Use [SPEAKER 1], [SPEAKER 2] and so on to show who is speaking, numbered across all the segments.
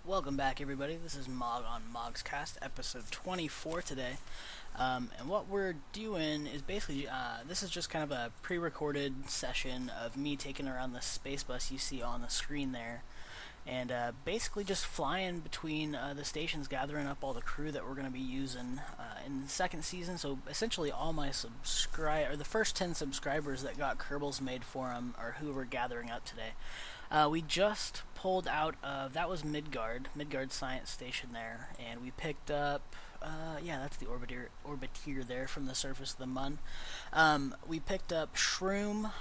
[SPEAKER 1] Welcome back, everybody. This is Mog on Mogscast, episode 24 today. And what we're doing is basically, this is just kind of a pre-recorded session of me taking around the space bus you see on the screen there. And basically just flying between the stations, gathering up all the crew that we're going to be using in the second season. So essentially all my the first 10 subscribers that got Kerbals made for them are who we're gathering up today. We just pulled out of, that was Midgard Science Station there, and we picked up, that's the orbiteer there from the surface of the Mun. We picked up Shroomoded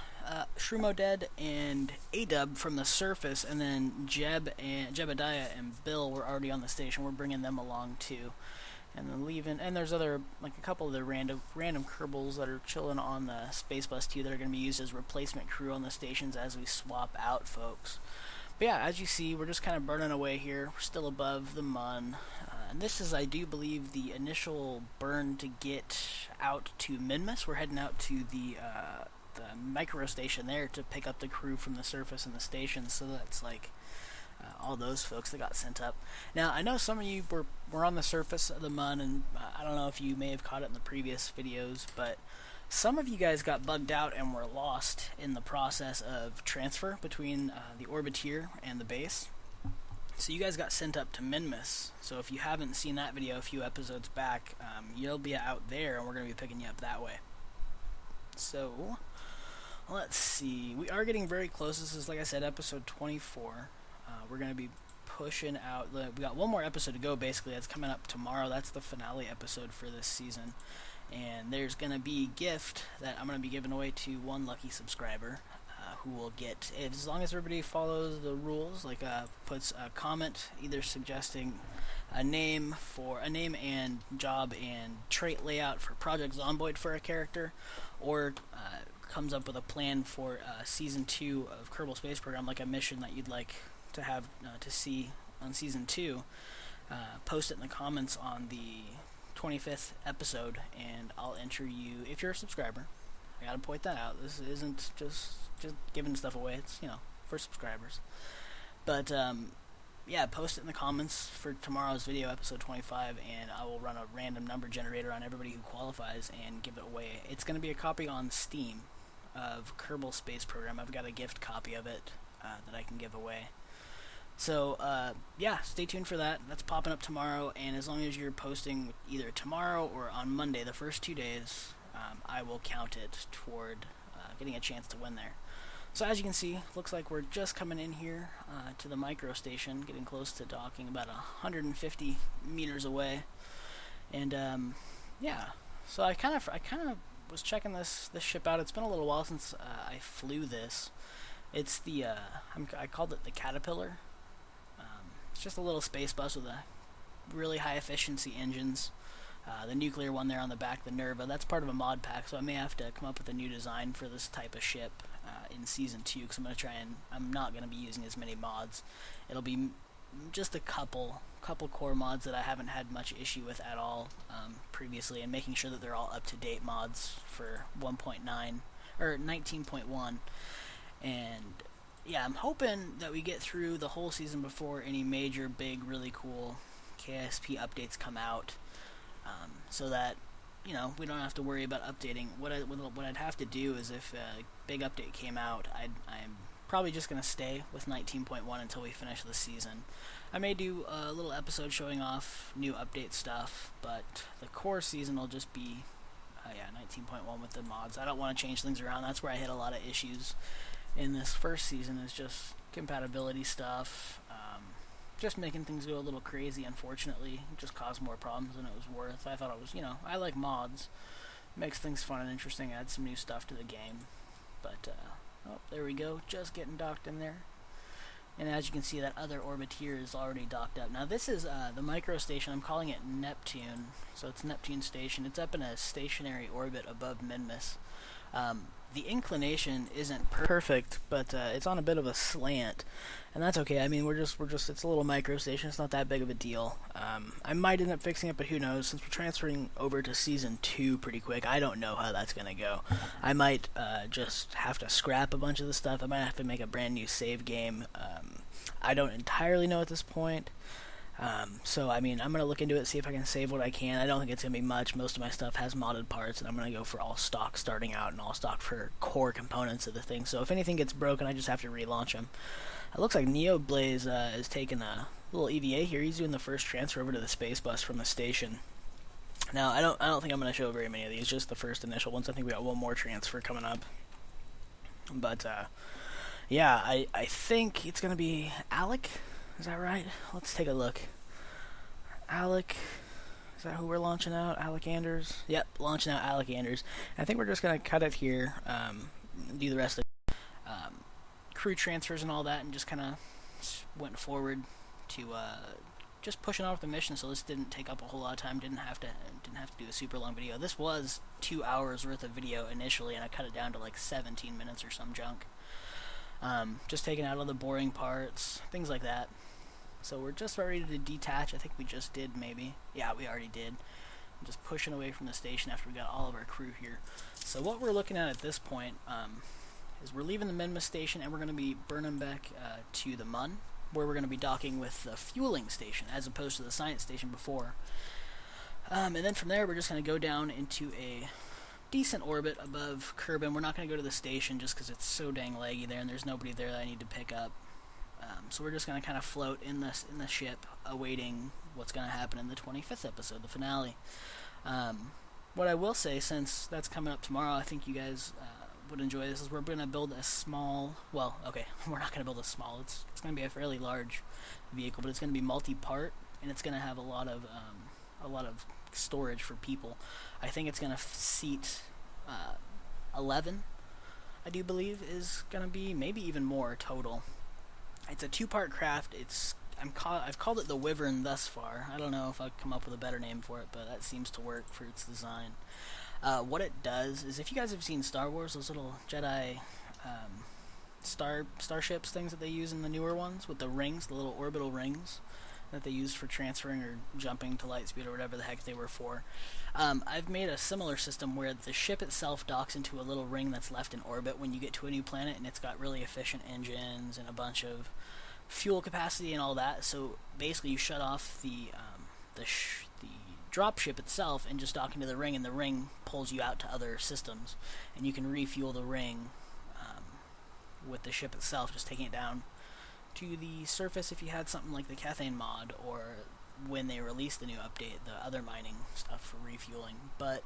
[SPEAKER 1] and Adub from the surface, and then Jebediah and Bill were already on the station. We're bringing them along too. And then leaving, and there's a couple of the random Kerbals that are chilling on the space bus too that are going to be used as replacement crew on the stations as we swap out folks. But yeah, as you see, we're just kind of burning away here. We're still above the Mun, and this is, I do believe, the initial burn to get out to Minmus. We're heading out to the micro station there to pick up the crew from the surface and the station. So that's like all those folks that got sent up. Now, I know some of you were on the surface of the Mun, and I don't know if you may have caught it in the previous videos, but some of you guys got bugged out and were lost in the process of transfer between the orbiteer and the base. So you guys got sent up to Minmus. So if you haven't seen that video a few episodes back, you'll be out there, and we're going to be picking you up that way. So let's see. We are getting very close. This is, like I said, episode 24. We're going to be pushing out. We got one more episode to go, basically. That's coming up tomorrow. That's the finale episode for this season. And there's going to be a gift that I'm going to be giving away to one lucky subscriber who will get it, as long as everybody follows the rules, puts a comment either suggesting a name and job and trait layout for Project Zomboid for a character, or comes up with a plan for Season 2 of Kerbal Space Program, like a mission that you'd like to have to see on Season 2, post it in the comments on the 25th episode, and I'll enter you if you're a subscriber. I gotta point that out. This isn't just giving stuff away. It's, for subscribers. But, post it in the comments for tomorrow's video, episode 25, and I will run a random number generator on everybody who qualifies and give it away. It's going to be a copy on Steam of Kerbal Space Program. I've got a gift copy of it that I can give away. So, stay tuned for that. That's popping up tomorrow, and as long as you're posting either tomorrow or on Monday, the first 2 days, I will count it toward getting a chance to win there. So as you can see, looks like we're just coming in here to the micro station, getting close to docking, about 150 meters away. And, so I kind of was checking this ship out. It's been a little while since I flew this. It's the, I called it the Caterpillar. It's just a little space bus with a really high efficiency engines. The nuclear one there on the back, the Nerva, that's part of a mod pack, so I may have to come up with a new design for this type of ship in Season 2, because I'm not going to be using as many mods. It'll be just a couple core mods that I haven't had much issue with at all previously, and making sure that they're all up-to-date mods for 1.9, or 19.1, and yeah, I'm hoping that we get through the whole season before any major, big, really cool KSP updates come out, so that, we don't have to worry about updating. What I'd have to do is, if a big update came out, I'm probably just going to stay with 19.1 until we finish the season. I may do a little episode showing off new update stuff, but the core season will just be 19.1 with the mods. I don't want to change things around. That's where I hit a lot of issues in this first season, is just compatibility stuff, just making things go a little crazy. Unfortunately, it just caused more problems than it was worth. I thought it was, I like mods, makes things fun and interesting, adds some new stuff to the game. But there we go, just getting docked in there. And as you can see, that other orbiteer is already docked up. Now this is the micro station. I'm calling it Neptune, so it's Neptune Station. It's up in a stationary orbit above Minmus. The inclination isn't perfect, but it's on a bit of a slant, and that's okay. I mean, it's a little micro station. It's not that big of a deal. I might end up fixing it, but who knows? Since we're transferring over to Season 2 pretty quick, I don't know how that's going to go. I might just have to scrap a bunch of the stuff. I might have to make a brand new save game. I don't entirely know at this point. So, I mean, I'm going to look into it, see if I can save what I can. I don't think it's going to be much. Most of my stuff has modded parts, and I'm going to go for all stock starting out and all stock for core components of the thing. So if anything gets broken, I just have to relaunch them. It looks like Neo Blaze is taking a little EVA here. He's doing the first transfer over to the space bus from the station. Now, I don't think I'm going to show very many of these, just the first initial ones. I think we got one more transfer coming up. But, yeah, I think it's going to be Alec. Is that right? Let's take a look. Alec, is that who we're launching out? Alec Anders? Yep, launching out Alec Anders. And I think we're just going to cut it here, do the rest of crew transfers and all that, and just kind of went forward to just pushing off the mission, so this didn't take up a whole lot of time. Didn't have to do a super long video. This was 2 hours worth of video initially, and I cut it down to like 17 minutes or some junk. Just taking out all the boring parts, things like that. So we're just about ready to detach. I think we just did, maybe. Yeah, we already did. I'm just pushing away from the station after we got all of our crew here. So what we're looking at this point is we're leaving the Minmus station, and we're going to be burning back to the Mun, where we're going to be docking with the fueling station, as opposed to the science station before. And then from there, we're just going to go down into a decent orbit above Kerbin. We're not going to go to the station just because it's so dang laggy there, and there's nobody there that I need to pick up. So we're just going to kind of float in the ship, awaiting what's going to happen in the 25th episode, the finale. What I will say, since that's coming up tomorrow, I think you guys would enjoy this, is we're going to build a small, well, okay, we're not going to build a small, it's going to be a fairly large vehicle, but it's going to be multi-part, and it's going to have a lot of storage for people. I think it's going to seat 11, I do believe, is going to be, maybe even more total. It's a 2-part craft. I've called it the Wyvern thus far. I don't know if I'll come up with a better name for it, but that seems to work for its design. What it does is, if you guys have seen Star Wars, those little Jedi starships things that they use in the newer ones with the rings, the little orbital rings that they use for transferring or jumping to light speed or whatever the heck they were for. I've made a similar system where the ship itself docks into a little ring that's left in orbit when you get to a new planet, and it's got really efficient engines and a bunch of fuel capacity and all that. So basically you shut off the drop ship itself and just dock into the ring, and the ring pulls you out to other systems, and you can refuel the ring with the ship itself, just taking it down to the surface if you had something like the Cathane mod, or when they released the new update, the other mining stuff for refueling. But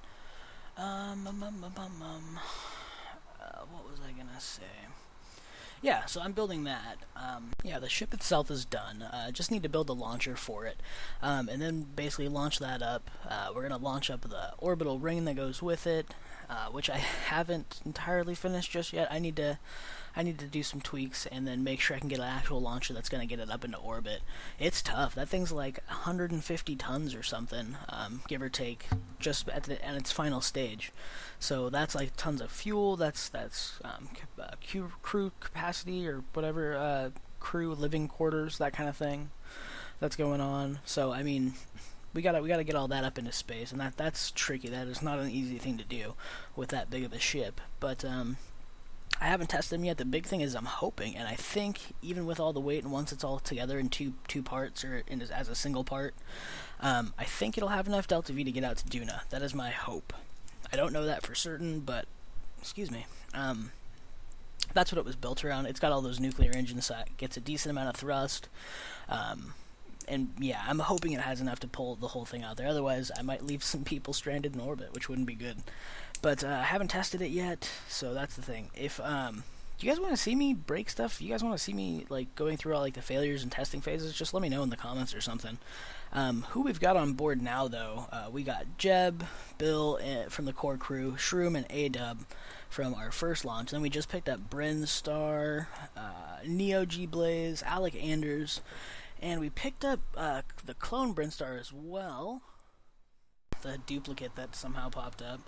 [SPEAKER 1] what was I gonna say? Yeah, so I'm building that. Yeah, the ship itself is done. Just need to build a launcher for it, and then basically launch that up. We're gonna launch up the orbital ring that goes with it, which I haven't entirely finished just yet. I need to do some tweaks and then make sure I can get an actual launcher that's going to get it up into orbit. It's tough. That thing's like 150 tons or something, give or take, just at its final stage. So that's like tons of fuel. That's crew capacity or whatever, crew living quarters, that kind of thing that's going on. So I mean, we gotta get all that up into space, and that's tricky. That is not an easy thing to do with that big of a ship. But I haven't tested them yet. The big thing is I'm hoping, and I think even with all the weight, and once it's all together in two parts or as a single part, I think it'll have enough Delta V to get out to Duna. That is my hope. I don't know that for certain, but excuse me. That's what it was built around. It's got all those nuclear engines, so it gets a decent amount of thrust. And yeah, I'm hoping it has enough to pull the whole thing out there. Otherwise, I might leave some people stranded in orbit, which wouldn't be good. But I haven't tested it yet, so that's the thing. If you guys want to see me break stuff, if you guys want to see me like going through all like the failures and testing phases, just let me know in the comments or something. Who we've got on board now, though, we got Jeb, Bill from the core crew, Shroom, and A-Dub from our first launch. Then we just picked up Bryn Star, Neo G Blaze, Alec Anders, and we picked up the clone Bryn Star as well, the duplicate that somehow popped up,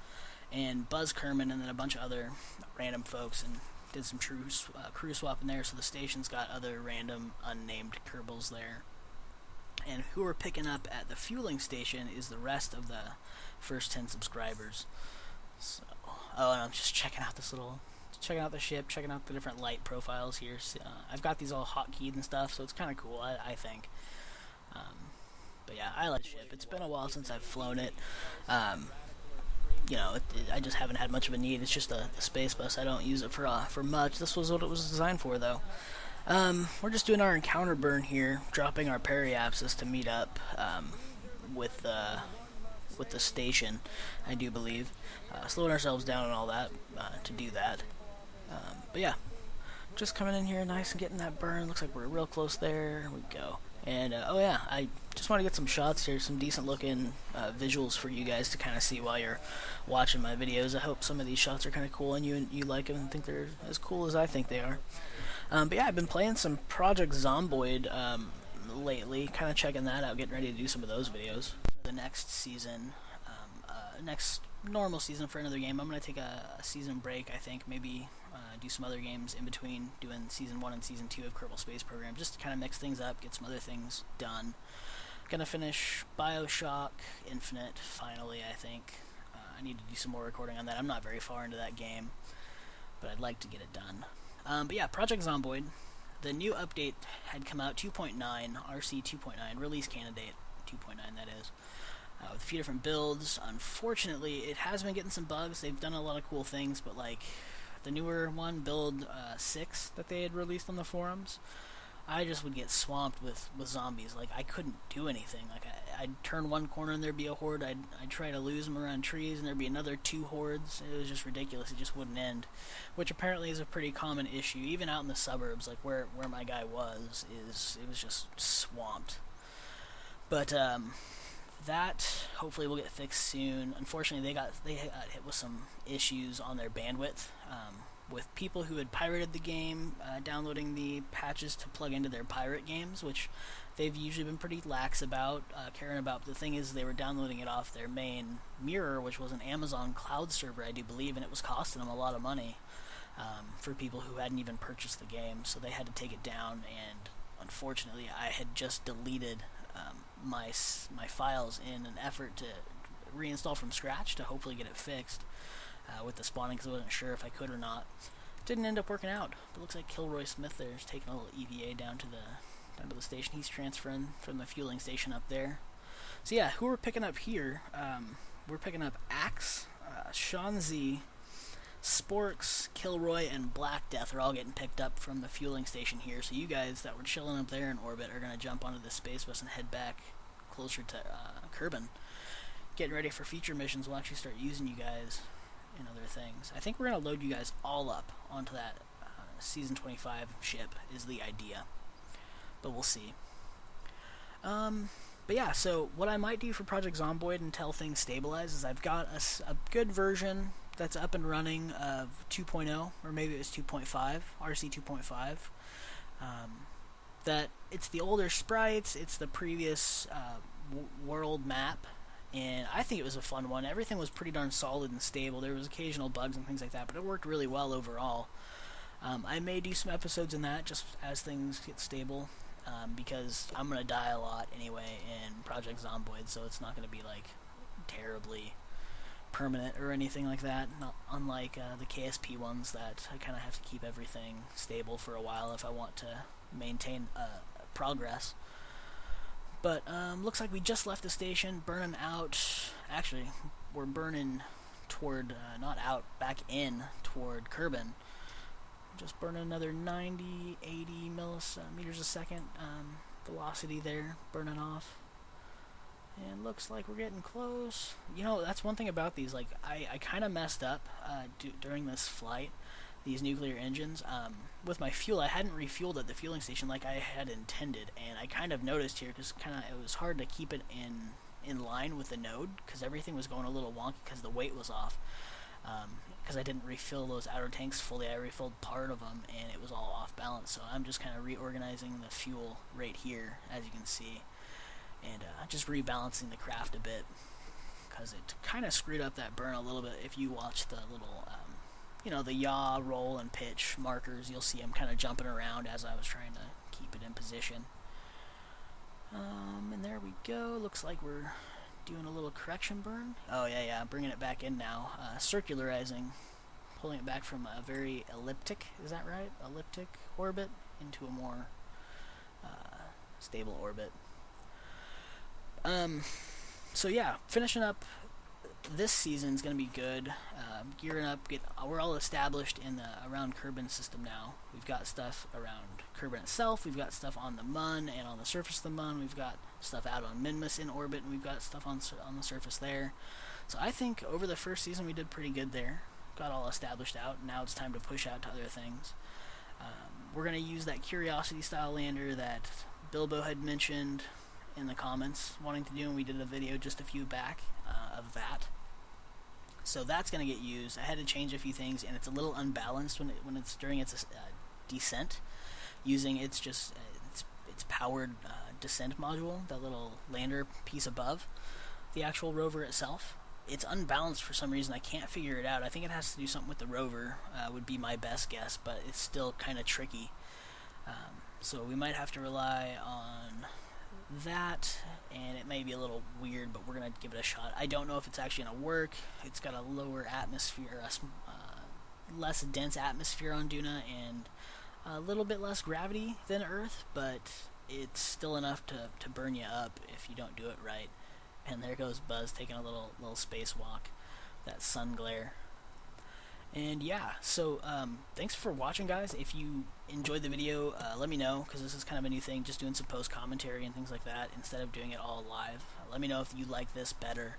[SPEAKER 1] and Buzz Kerman, and then a bunch of other random folks, and did some crew swap in there, so the station's got other random unnamed Kerbals there. And who we're picking up at the fueling station is the rest of the first 10 subscribers. So, oh, and I'm just checking out this little checking out the ship, checking out the different light profiles here. So, I've got these all hotkeyed and stuff, so it's kind of cool, I think. But yeah, I like the ship. It's been a while since I've flown it. You know, I just haven't had much of a need. It's just a space bus. I don't use it for much. This was what it was designed for, though. We're just doing our encounter burn here, dropping our periapsis to meet up with the station, I do believe. Slowing ourselves down and all that to do that. But yeah, just coming in here nice and getting that burn. Looks like we're real close there. Here we go. And oh yeah, I just want to get some shots here, some decent looking visuals for you guys to kind of see while you're watching my videos. I hope some of these shots are kind of cool and you like them and think they're as cool as I think they are. But yeah, I've been playing some Project Zomboid lately, kind of checking that out, getting ready to do some of those videos for the next season, next normal season for another game. I'm going to take a season break, I think, maybe do some other games in between doing Season 1 and Season 2 of Kerbal Space Program, just to kind of mix things up, get some other things done. Gonna finish Bioshock Infinite, finally, I think. I need to do some more recording on that. I'm not very far into that game, but I'd like to get it done. But yeah, Project Zomboid, the new update had come out, 2.9, RC 2.9, release candidate 2.9, that is. With a few different builds. Unfortunately, it has been getting some bugs. They've done a lot of cool things, but like the newer one, build 6 that they had released on the forums, I just would get swamped with zombies. Like, I couldn't do anything. Like, I'd turn one corner and there'd be a horde. I'd try to lose them around trees and there'd be another 2 hordes. It was just ridiculous. It just wouldn't end, which apparently is a pretty common issue. Even out in the suburbs, like where my guy was, it was just swamped. But that hopefully will get fixed soon. Unfortunately, they got hit with some issues on their bandwidth, with people who had pirated the game downloading the patches to plug into their pirate games, which they've usually been pretty lax about caring about. The thing is, they were downloading it off their main mirror, which was an Amazon cloud server, I do believe, and it was costing them a lot of money for people who hadn't even purchased the game, so they had to take it down. And unfortunately, I had just deleted my files in an effort to reinstall from scratch to hopefully get it fixed with the spawning, because I wasn't sure if I could or not. Didn't end up working out, but looks like Kilroy Smith there is taking a little EVA down to the station. He's transferring from the fueling station up there. So yeah, who we're picking up here? We're picking up Axe, Shanzi, Sporks, Kilroy, and Black Death are all getting picked up from the fueling station here. So you guys that were chilling up there in orbit are going to jump onto the space bus and head back closer to Kerbin. Getting ready for future missions. We'll actually start using you guys in other things. I think we're going to load you guys all up onto that Season 25 ship is the idea. But we'll see. But yeah, so what I might do for Project Zomboid until things stabilize is I've got a good version that's up and running of 2.0, or maybe it was 2.5, RC 2.5. That it's the older sprites, it's the previous world map, and I think it was a fun one. Everything was pretty darn solid and stable. There was occasional bugs and things like that, but it worked really well overall. I may do some episodes in that just as things get stable, because I'm going to die a lot anyway in Project Zomboid, so it's not going to be like terribly permanent or anything like that, not unlike the KSP ones that I kind of have to keep everything stable for a while if I want to maintain progress. But looks like we just left the station, burning out. Actually, we're burning toward, not out, back in toward Kerbin. Just burning another 90, 80 millimeters a second velocity there, burning off. And looks like we're getting close. You know, that's one thing about these. Like, I kind of messed up during this flight, these nuclear engines. With my fuel, I hadn't refueled at the fueling station like I had intended, and I kind of noticed here, because it was hard to keep it in line with the node, because everything was going a little wonky because the weight was off. Because I didn't refill those outer tanks fully. I refilled part of them, and it was all off balance. So I'm just kind of reorganizing the fuel right here, as you can see, and just rebalancing the craft a bit, because it kind of screwed up that burn a little bit. If you watch the little, the yaw, roll, and pitch markers, you'll see them kind of jumping around as I was trying to keep it in position. And there we go. Looks like we're doing a little correction burn. Oh yeah, bringing it back in now. Circularizing pulling it back from a very elliptic, is that right? Elliptic orbit into a more stable orbit. So yeah, finishing up this season is going to be good. Gearing up, we're all established in the around Kerbin system now. We've got stuff around Kerbin itself. We've got stuff on the Mun and on the surface of the Mun. We've got stuff out on Minmus in orbit, and we've got stuff on the surface there. So I think over the first season we did pretty good there. Got all established out. Now it's time to push out to other things. We're going to use that Curiosity-style lander that Bilbo had mentioned in the comments wanting to do, and we did a video just a few back of that. So that's going to get used. I had to change a few things, and it's a little unbalanced when it's during its descent, using its powered descent module, that little lander piece above the actual rover itself. It's unbalanced for some reason. I can't figure it out. I think it has to do something with the rover, would be my best guess, but it's still kind of tricky. So we might have to rely on that, and it may be a little weird, but we're going to give it a shot. I don't know if it's actually going to work. It's got a lower atmosphere, less dense atmosphere on Duna, and a little bit less gravity than Earth, but it's still enough to burn you up if you don't do it right. And there goes Buzz taking a little spacewalk, that sun glare. And yeah, so thanks for watching, guys. If you enjoyed the video, let me know, because this is kind of a new thing, just doing some post commentary and things like that instead of doing it all live. Let me know if you like this better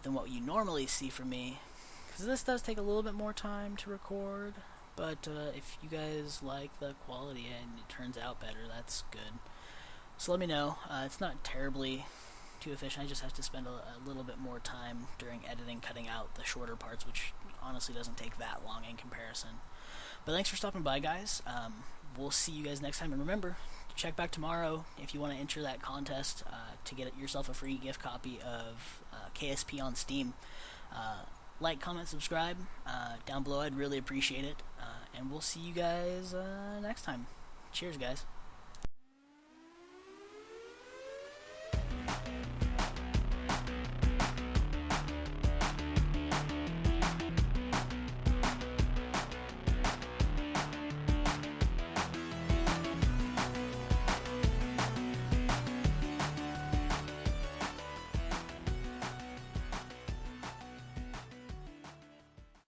[SPEAKER 1] than what you normally see from me, because this does take a little bit more time to record, but if you guys like the quality and it turns out better, that's good. So let me know. It's not terribly too efficient. I just have to spend a little bit more time during editing, cutting out the shorter parts, which honestly doesn't take that long in comparison. But thanks for stopping by, guys. We'll see you guys next time, and remember, check back tomorrow if you want to enter that contest to get yourself a free gift copy of KSP on Steam. Like, comment, subscribe down below. I'd really appreciate it, and we'll see you guys next time. Cheers, guys.